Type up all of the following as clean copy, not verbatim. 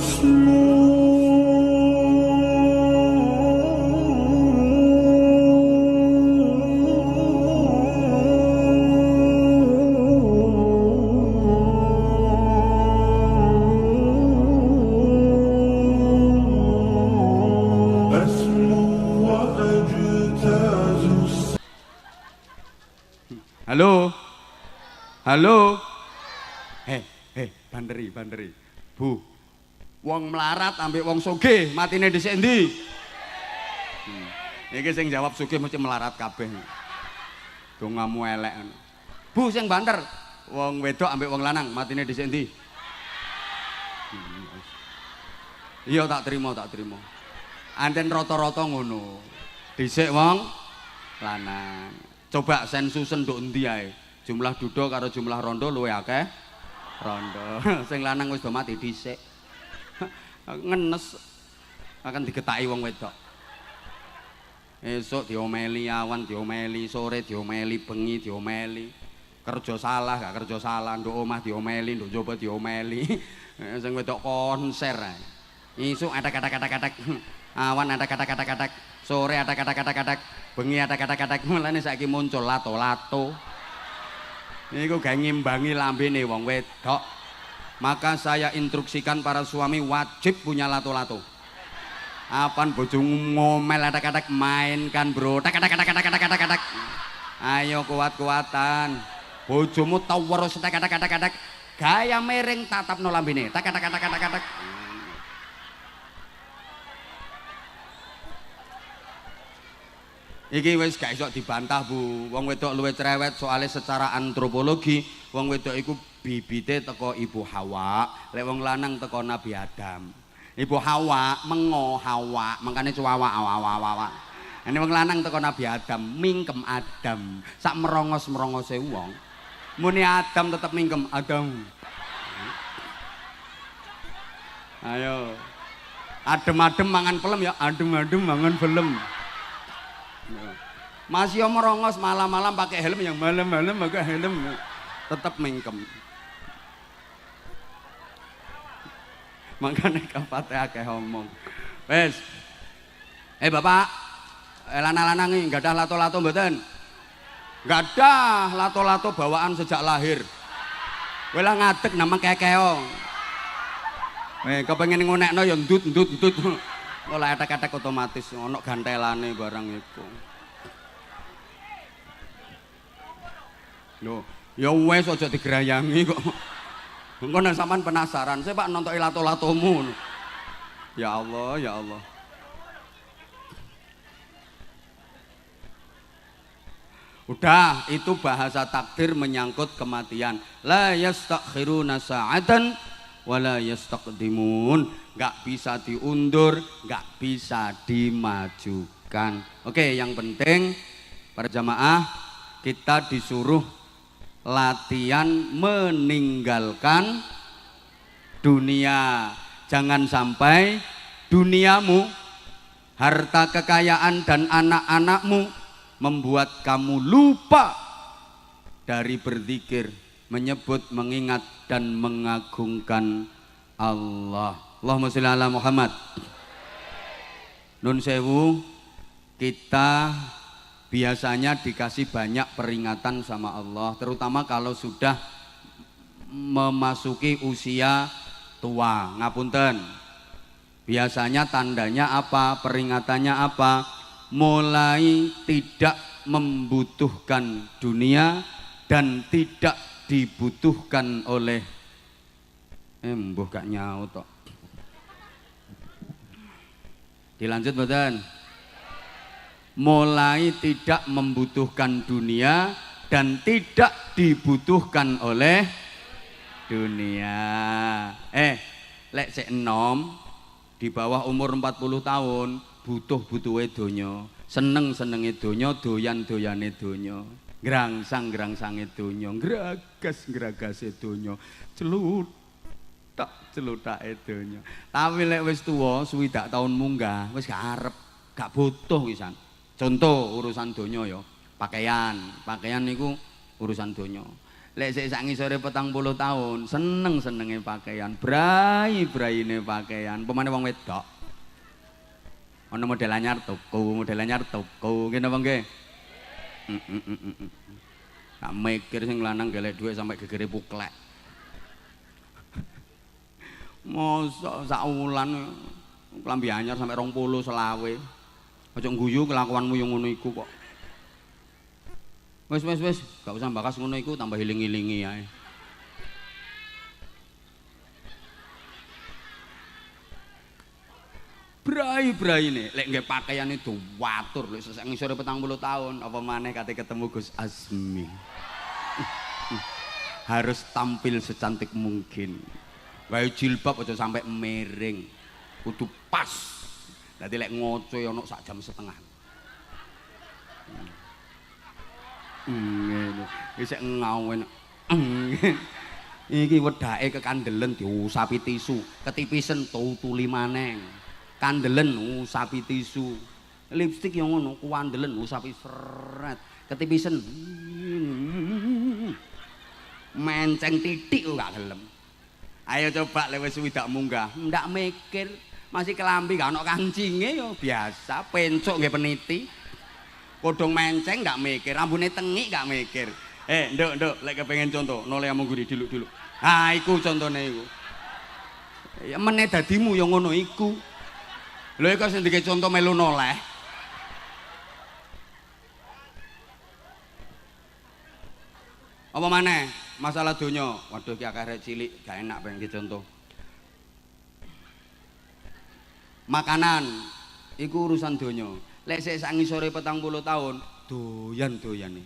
Halo, halo, banderi, bu, wong melarat ambek wong sugih matine dhisik endi? Iki sing jawab sugih mesti melarat kabeh. Dongamu elek. Bu sing banter, wong wedok ambek wong lanang matine dhisik endi? Iya tak terima. Anten rata-rata ngono. Dhisik wong lanang. Coba sensusen nduk endi ae. Jumlah duda karo jumlah rondo luwih akeh rondo. Sing lanang wis do mati dhisik. Ngenes akan digetaki wong wedok. Esuk diomeli, awan diomeli, sore diomeli, bengi diomeli. Kerja salah, gak kerja salah, nduk omah diomeli, nduk njaba diomeli. Sing wedok konser ae. Esuk ada kata-kata awan ada kata-kata sore ada kata-kata bengi ada kata-kata mulane saiki muncul lato-lato. Niku gawe ngimbangi lambene wong wedok. Maka saya instruksikan para suami wajib punya lato-lato. Apaan bojomu ngomel ada kata mainkan bro. Tak. Ayo kuat-kuatan. Bojomu tau weruh kata-kata gaya mereng tatapno lambene. Tak. Iki wis gak iso dibantah Bu, wong wedok luwih cerewet soalnya secara antropologi wong wedok iku bibite teko Ibu Hawa, lek wong lanang teko Nabi Adam. Ibu Hawa mengo Hawa, makane cuwawa awa. Ini wong lanang teko Nabi Adam, mingkem Adam, sak merongos-merongose wong. Muni Adam tetep mingkem Adam. Ayo. Adem-adem mangan pelem ya, adem-adem mangan pelem. Masih merongos malam-malam pakai helm, yang malam-malam pakai helm tetap mingkem. Makanya kapate akeh omong. Wes. Bapak, lanang-lanang iki enggak ada lato-lato mboten? Enggak ada lato-lato bawaan sejak lahir. Wela ngadeg nama kekeo. Kepengen ngonekno ya ndut. Olah etek-etek otomatis ono gantelane barang iku. Lho, ya wes aja digerayangi kok. Engko nang sampean penasaran, saya Pak nontoki lato-latomu. Ya Allah. Udah, itu bahasa takdir menyangkut kematian. La yastakhiruna sa'atan wala yastaqdimun. Gak bisa diundur, gak bisa dimajukan. Oke, yang penting para jamaah kita disuruh latihan meninggalkan dunia. Jangan sampai duniamu, harta kekayaan dan anak-anakmu membuat kamu lupa dari berzikir, menyebut, mengingat dan mengagungkan Allah. Allahumma sholli ala Muhammad. Nun sewu, kita biasanya dikasih banyak peringatan sama Allah, terutama kalau sudah memasuki usia tua. Ngapunten. Biasanya tandanya apa? Peringatannya apa? Mulai tidak membutuhkan dunia dan tidak dibutuhkan oleh mbuh gak nyaut tok. Dilanjut mboten? Mulai tidak membutuhkan dunia dan tidak dibutuhkan oleh dunia. Lek sik enom di bawah umur 40 tahun butuh-butuhe donya, seneng-senenge donya, doyan-doyane donya, grangsang-grangsange donya, gragas-gragase donya, celutake donya. Tapi lek wis tuwa, swidak tahun munggah, wis gak arep, gak butuh pisan. Contoh urusan donya ya, pakaian niku urusan donya. Lek sik sak ngisore 40 tahun, seneng-senenge pakaian, brai-braine pakaian, pemane wong wedok. Ana model anyar tuku, ngene apa nggih? Nak mikir sing lanang golek dhuwit sampai gegere puklek. Mosok sak wulan klambi anyar sampai 20 selawe. Aja ngguyu kelakuanmu yang ngono iku kok. Wis, gak usah bakas ngono iku, tambah iling-ilingi ae. Brai-brai ini, lek nggih pakaian itu watur, lek sesek ngisore 40 tahun, apa maneh kate ketemu Gus Azmi. Harus tampil secantik mungkin. Wae jilbab aja sampai miring. Kudu pas. Dadi lek ngocoy ana sak jam setengah. Ngene. Wis ngawen. Iki wedake kekandelen diusapi tisu, ketipisen tutuli maneng. Kandelen usapi tisu. Lipstik yang ngono kuandelen usapi seret. Ketipisen. Menceng titik kok gak gelem. Ayo coba lek wis widak munggah, ndak mikir, masih kelambi gak ono kancinge yo biasa, pencuk nggih peniti. Kodong menceng gak mikir, rambune tengik gak mikir. Nduk, lek kepengin contoh, noleh amung guri diluk-diluk. Ha iku contone iku. Ya meneh dadimu yo ngono iku. Lho iku sing dike contoh melu noleh. Apa maneh? Masalah donya. Waduh ki akeh rek cilik, gak enak pengen contoh. Makanan iku urusan donya. Lek sik sak ngisore 40 tahun, doyan-doyane.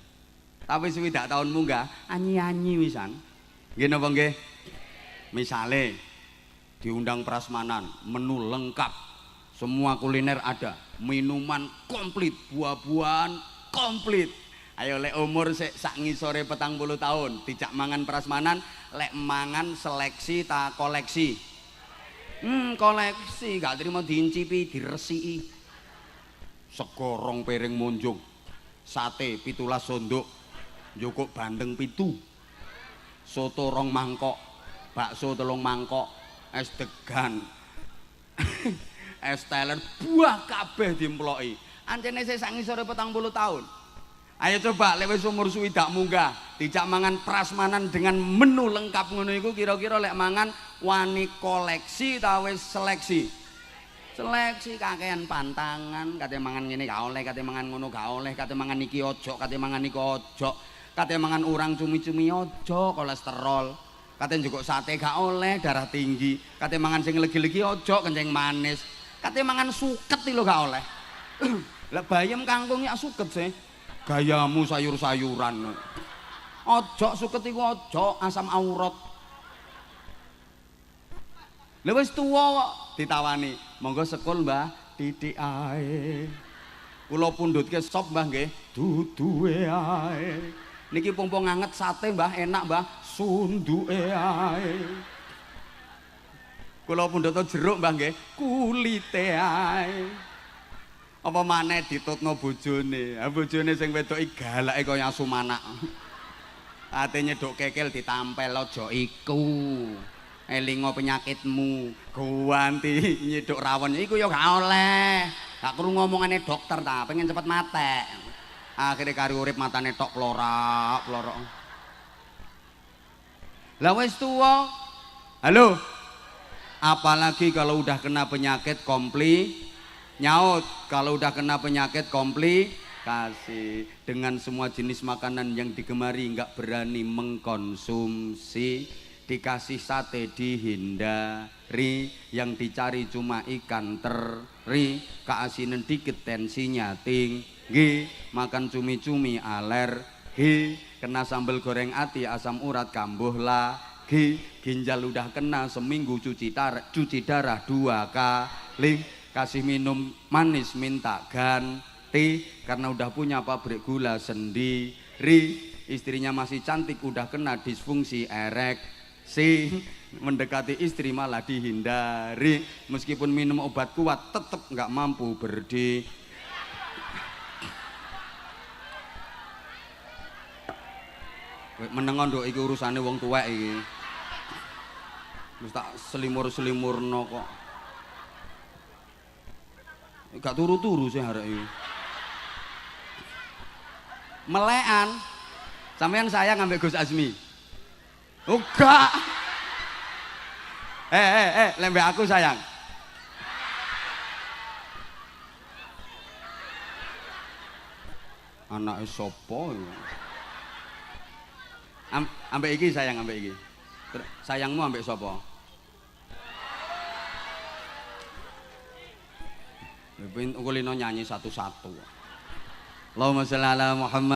Tapi swidak tahun munggah, anyi-anyi wisan. Nggih napa nggih? Misale diundang prasmanan, menu lengkap. Semua kuliner ada, minuman komplit, buah-buahan komplit. Ayo lek umur sik sak ngisore 40 tahun, dijak mangan prasmanan, lek mangan seleksi ta koleksi. Koleksi, gak terima diincipi, diresiki. Segorong piring munjuk, sate 17 sondok, njukuk bandeng 7, soto 2 mangkok, bakso 3 mangkok, es degan, es teler, buah kabeh diemploki. Ancene sik sak ngisore 40 tahun. Ayo coba lek wis umur swidak munggah, dijak mangan prasmanan dengan menu lengkap ngono iku kira-kira lek mangan wani koleksi ta wis seleksi? Seleksi kakean pantangan, kate mangan ngene gak oleh, kate mangan ngono gak oleh, kate mangan iki ojo, kate mangan iku ojo, kate mangan urang cumi-cumi ojo, kolesterol, kate njukuk sate gak oleh, darah tinggi, kate mangan sing legi-legi ojo, kencing manis, kate mangan suket lho gak oleh. Lah bayam kangkung ya suket sih. Gayamu sayur-sayuran. Ojo suket iku ojo, asam aurat. Lha wis tuwa kok ditawani, monggo sekul Mbah, titik ae. Kula pundhutke sop Mbah nggih, duduhe ae. Niki pompong anget sate Mbah, enak Mbah, sunduke ae. Kula pundhut jeruk Mbah nggih, kulite ae. Apa maneh ditutno bojone. Ha bojone sing wedoki galake kaya asu manak. Ate nyeduk kekel ditampel aja iku. Elingo penyakitmu, ganti nyeduk rawon iku ya gak oleh. Gak krungu ngomongane dokter ta, pengen cepet mate. Akhire kari urip matane tok plorak-plorok. Lah wis tuwa. Halo. Apalagi kalau udah kena penyakit nyaut, kalau udah kena penyakit komplikasi dengan semua jenis makanan yang digemari nggak berani mengkonsumsi. Dikasih sate dihindari, yang dicari cuma ikan teri, keasinan dikit tensinya tinggi, makan cumi-cumi alergi, kena sambal goreng ati asam urat kambuh lagi, ginjal udah kena seminggu cuci darah 2 kali, kasih minum manis minta ganti karena udah punya pabrik gula sendiri, istrinya masih cantik udah kena disfungsi ereksi, mendekati istri malah dihindari, meskipun minum obat kuat tetap nggak mampu berdiri. Menengon nduk iki urusane wong tuwek iki. Wis tak selimur-selimurno kok. Gak turu-turu sih arek iki. Melekan. Sampeyan sayang ambek Gus Azmi. Enggak. Lembek aku sayang. Anake sapa iki? Ambek iki sayang ambek iki. Sayangmu ambek sapa? Ben kulino nyanyi satu-satu. Allahumma sholli ala Muhammad.